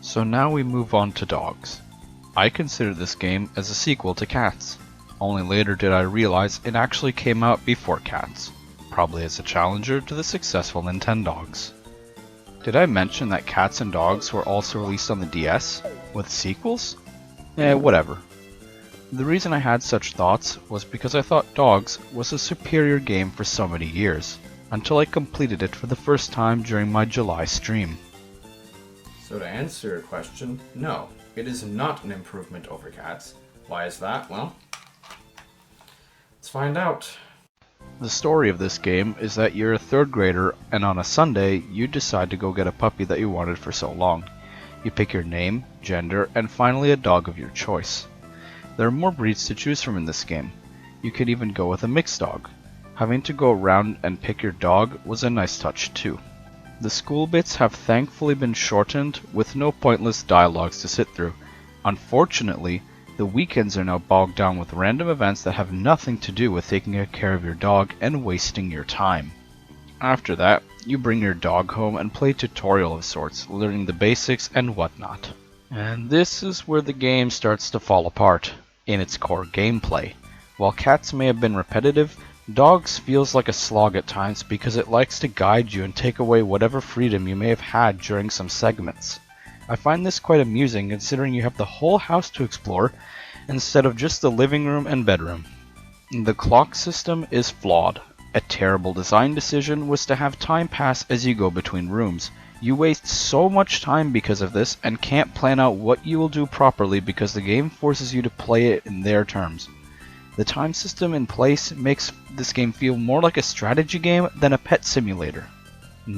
So now we move on to Dogz. I consider this game as a sequel to Catz. Only later did I realize it actually came out before Catz, probably as a challenger to the successful Nintendogs. Did I mention that Catz and Dogz were also released on the DS, with sequels? Whatever. The reason I had such thoughts was because I thought Dogz was a superior game for so many years, until I completed it for the first time during my July stream. So to answer your question, no, it is not an improvement over Catz. Why is that? Well, let's find out. The story of this game is that you're a third grader and on a Sunday you decide to go get a puppy that you wanted for so long. You pick your name, gender, and finally a dog of your choice. There are more breeds to choose from in this game. You could even go with a mixed dog. Having to go around and pick your dog was a nice touch too. The school bits have thankfully been shortened with no pointless dialogues to sit through. Unfortunately, the weekends are now bogged down with random events that have nothing to do with taking care of your dog and wasting your time. After that, you bring your dog home and play a tutorial of sorts, learning the basics and whatnot. And this is where the game starts to fall apart, in its core gameplay. While Catz may have been repetitive, Dogz feels like a slog at times because it likes to guide you and take away whatever freedom you may have had during some segments. I find this quite amusing considering you have the whole house to explore instead of just the living room and bedroom. The clock system is flawed. A terrible design decision was to have time pass as you go between rooms. You waste so much time because of this and can't plan out what you will do properly because the game forces you to play it in their terms. The time system in place makes this game feel more like a strategy game than a pet simulator.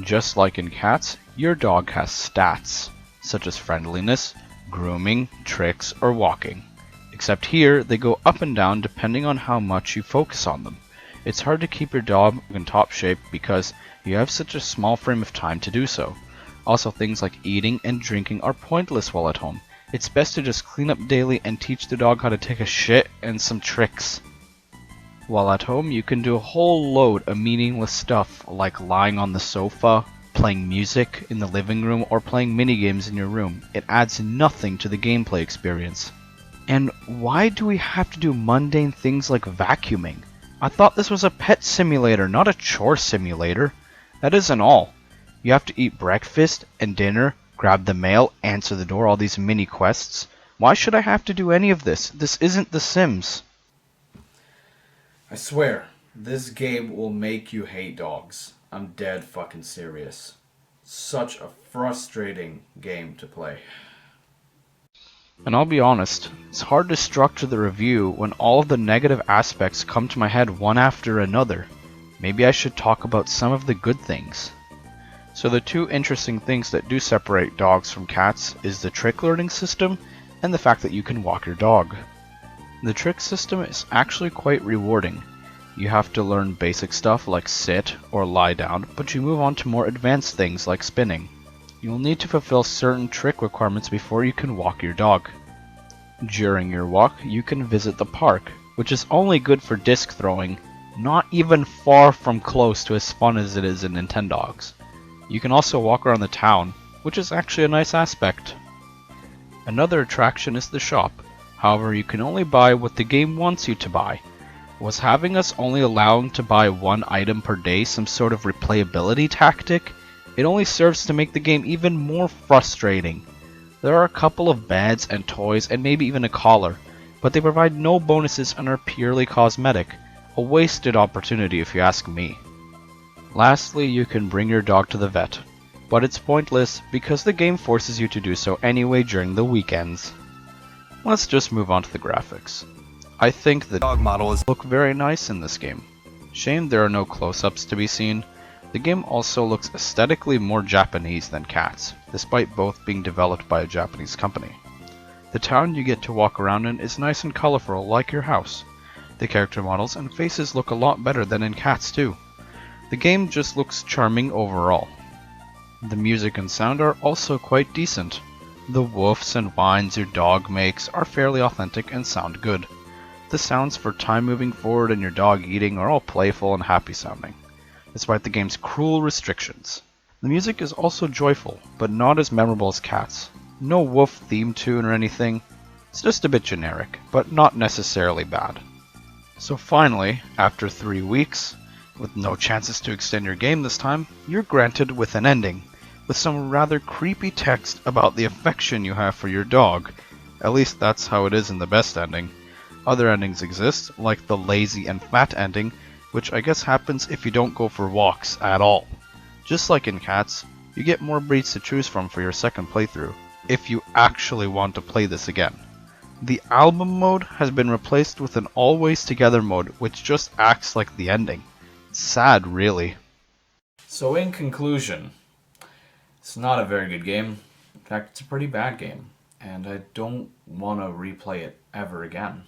Just like in Catz, your dog has stats, such as friendliness, grooming, tricks, or walking. Except here, they go up and down depending on how much you focus on them. It's hard to keep your dog in top shape because you have such a small frame of time to do so. Also, things like eating and drinking are pointless while at home. It's best to just clean up daily and teach the dog how to take a shit and some tricks. While at home, you can do a whole load of meaningless stuff like lying on the sofa, playing music in the living room, or playing minigames in your room. It adds nothing to the gameplay experience. And why do we have to do mundane things like vacuuming? I thought this was a pet simulator, not a chore simulator. That isn't all. You have to eat breakfast and dinner, grab the mail, answer the door, all these mini quests. Why should I have to do any of this? This isn't The Sims. I swear, this game will make you hate dogs. I'm dead fucking serious. Such a frustrating game to play. And I'll be honest, it's hard to structure the review when all of the negative aspects come to my head one after another. Maybe I should talk about some of the good things. So the two interesting things that do separate Dogz from Catz is the trick learning system and the fact that you can walk your dog. The trick system is actually quite rewarding. You have to learn basic stuff like sit or lie down, but you move on to more advanced things like spinning. You'll need to fulfill certain trick requirements before you can walk your dog. During your walk, you can visit the park, which is only good for disc throwing, not even far from close to as fun as it is in Nintendogs. You can also walk around the town, which is actually a nice aspect. Another attraction is the shop. However, you can only buy what the game wants you to buy. Was having us only allowing to buy one item per day some sort of replayability tactic? It only serves to make the game even more frustrating. There are a couple of beds and toys and maybe even a collar, but they provide no bonuses and are purely cosmetic. A wasted opportunity if you ask me. Lastly, you can bring your dog to the vet, but it's pointless because the game forces you to do so anyway during the weekends. Let's just move on to the graphics. I think the dog models look very nice in this game. Shame there are no close-ups to be seen. The game also looks aesthetically more Japanese than Catz, despite both being developed by a Japanese company. The town you get to walk around in is nice and colorful like your house. The character models and faces look a lot better than in Catz too. The game just looks charming overall. The music and sound are also quite decent. The woofs and whines your dog makes are fairly authentic and sound good. The sounds for time moving forward and your dog eating are all playful and happy sounding, despite the game's cruel restrictions. The music is also joyful, but not as memorable as Catz. No wolf theme tune or anything. It's just a bit generic, but not necessarily bad. So finally, after 3 weeks, with no chances to extend your game this time, you're granted with an ending, with some rather creepy text about the affection you have for your dog. At least that's how it is in the best ending. Other endings exist, like the lazy and fat ending, which I guess happens if you don't go for walks at all. Just like in Catz, you get more breeds to choose from for your second playthrough, if you actually want to play this again. The album mode has been replaced with an always together mode, which just acts like the ending. Sad, really. So in conclusion, it's not a very good game. In fact, it's a pretty bad game, and I don't want to replay it ever again.